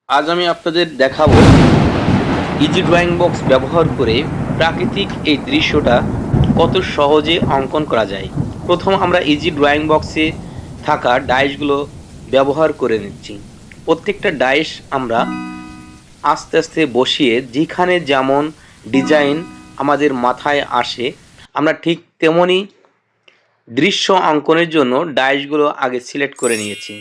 আজ আমি আপনাদের দেখাবো ইজি ড্রয়িং বক্স ব্যবহার করে প্রাকৃতিক এই দৃশ্যটা কত সহজে অঙ্কন করা যায়। প্রথম আমরা ইজি ড্রয়িং বক্সে থাকা ডাইসগুলো ব্যবহার করে নিচ্ছি। প্রত্যেকটা ডাইস আমরা আস্তে আস্তে বসিয়ে যেখানে যেমন ডিজাইন আমাদের মাথায় আসে আমরা ঠিক তেমনই দৃশ্য অঙ্কনের জন্য ডাইসগুলো আগে সিলেক্ট করে নিয়েছি।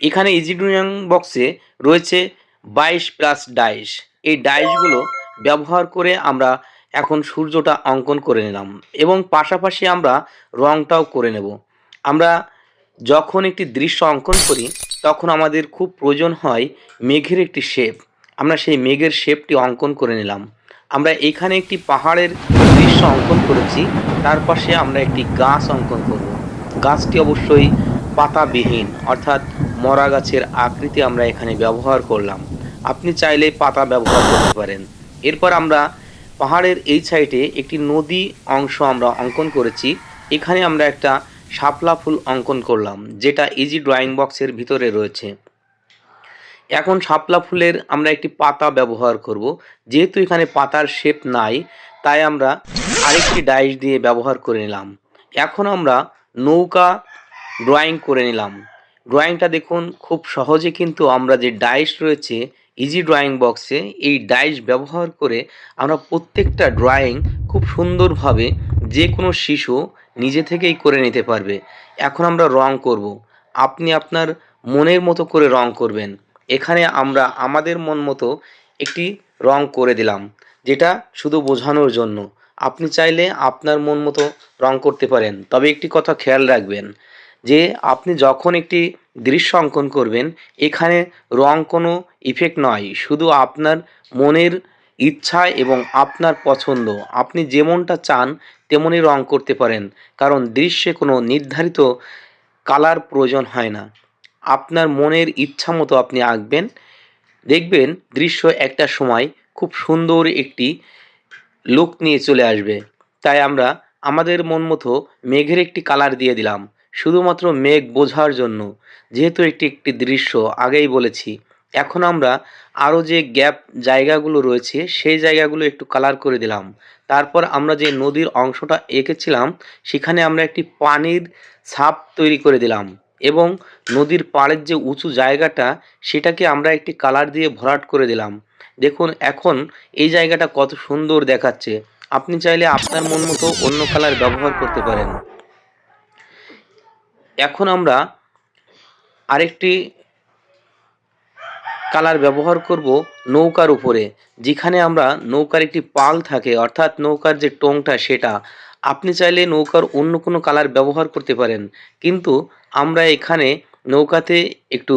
এখানে ইজি ড্রয়িং বক্সে রয়েছে 22+ ডাইস। এই ডাইসগুলো ব্যবহার করে আমরা এখন সূর্যটা অঙ্কন করে নিলাম এবং পাশাপাশি আমরা রংটাও করে নেব। আমরা যখন একটি দৃশ্য অঙ্কন করি তখন আমাদের খুব প্রয়োজন হয় মেঘের একটি শেপ। আমরা সেই মেঘের শেপটি অঙ্কন করে নিলাম। আমরা এখানে একটি পাহাড়ের দৃশ্য অঙ্কন করেছি, তার পাশে আমরা একটি গাছ অঙ্কন করব। গাছটি অবশ্যই পাতাবিহীন, অর্থাৎ মরা গাছের আকৃতি আমরা এখানে ব্যবহার করলাম। আপনি চাইলে পাতা ব্যবহার করতে পারেন। এরপর আমরা পাহাড়ের এই সাইডে একটি নদী অংশ আমরা অঙ্কন করেছি। এখানে আমরা একটা শাপলা ফুল অঙ্কন করলাম, যেটা ইজি ড্রয়িং বক্সের ভিতরে রয়েছে। এখন শাপলা ফুলের আমরা একটি পাতা ব্যবহার করব। যেহেতু এখানে পাতার শেপ নাই, তাই আমরা আরেকটি ডাইস দিয়ে ব্যবহার করে নিলাম। এখন আমরা নৌকা ড্রয়িং করে নিলাম। ড্রয়িংটা দেখুন খুব সহজে, কিন্তু আমরা যে ডাইস রয়েছে ইজি ড্রয়িং বক্সে, এই ডাইস ব্যবহার করে আমরা প্রত্যেকটা ড্রয়িং খুব সুন্দরভাবে যে কোনো শিশু নিজে থেকেই করে নিতে পারবে। এখন আমরা রং করব। আপনি আপনার মনের মতো করে রং করবেন। এখানে আমরা আমাদের মন মতো একটি রং করে দিলাম, যেটা শুধু বোঝানোর জন্য। আপনি চাইলে আপনার মন মতো রং করতে পারেন, তবে একটি কথা খেয়াল রাখবেন যে আপনি যখন একটি দৃশ্য অঙ্কন করবেন, এখানে রং কোনো ইফেক্ট নয়, শুধু আপনার মনের ইচ্ছা এবং আপনার পছন্দ। আপনি যেমনটা চান তেমনই রং করতে পারেন, কারণ দৃশ্যে কোনো নির্ধারিত কালার প্রয়োজন হয় না। আপনার মনের ইচ্ছা মতো আপনি আঁকবেন, দেখবেন দৃশ্য একটা সময় খুব সুন্দর একটি লুক নিয়ে চলে আসবে। তাই আমরা আমাদের মন মতো মেঘের একটি কালার দিয়ে দিলাম, শুধুমাত্র মেঘ বোঝার জন্য, যেহেতু একটি একটি দৃশ্য আগেই বলেছি। এখন আমরা আরও যে গ্যাপ জায়গাগুলো রয়েছে সেই জায়গাগুলো একটু কালার করে দিলাম। তারপর আমরা যে নদীর অংশটা এঁকেছিলাম সেখানে আমরা একটি পানির ছাপ তৈরি করে দিলাম এবং নদীর পাড়ের যে উঁচু জায়গাটা সেটাকে আমরা একটি কালার দিয়ে ভরাট করে দিলাম। দেখুন এখন এই জায়গাটা কত সুন্দর দেখাচ্ছে। আপনি চাইলে আপনার মন মতো অন্য কালার ব্যবহার করতে পারেন। এখন আমরা আরেকটি কালার ব্যবহার করব নৌকার উপরে, যেখানে আমরা নৌকার একটি পাল থাকে, অর্থাৎ নৌকার যে টোংটা সেটা। আপনি চাইলে নৌকার অন্য কোনো কালার ব্যবহার করতে পারেন, কিন্তু আমরা এখানে নৌকাতে একটু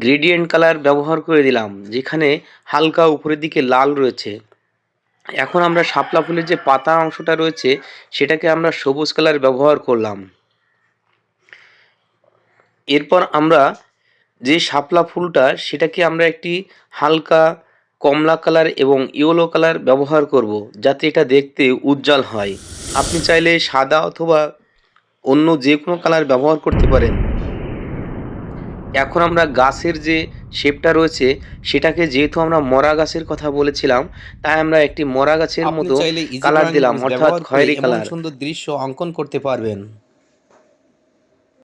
গ্রেডিয়েন্ট কালার ব্যবহার করে দিলাম, যেখানে হালকা উপরের দিকে লাল রয়েছে। এখন আমরা শাপলা ফুলের যে পাতা অংশটা রয়েছে সেটাকে আমরা সবুজ কালার ব্যবহার করলাম। এরপর আমরা যে শাপলা ফুলটা সেটাকে আমরা একটি হালকা কমলা কালার এবং ইয়েলো কালার ব্যবহার করব, যাতে এটা দেখতে উজ্জ্বল হয়। আপনি চাইলে সাদা অথবা অন্য যে কোনো কালার ব্যবহার করতে পারেন। এখন আমরা গাছের যে শেপটা রয়েছে সেটাকে, যেহেতু আমরা মরা গাছের কথা বলেছিলাম, তাই আমরা একটি মরা গাছের আপনি মতো চাইলে ইজি কালার ড্রয়িং দিলাম, বক্স অর্থাৎ ব্যবহার করে খয়েরি এমন কালার। সুন্দর দৃশ্য অঙ্কন করতে পারবেন।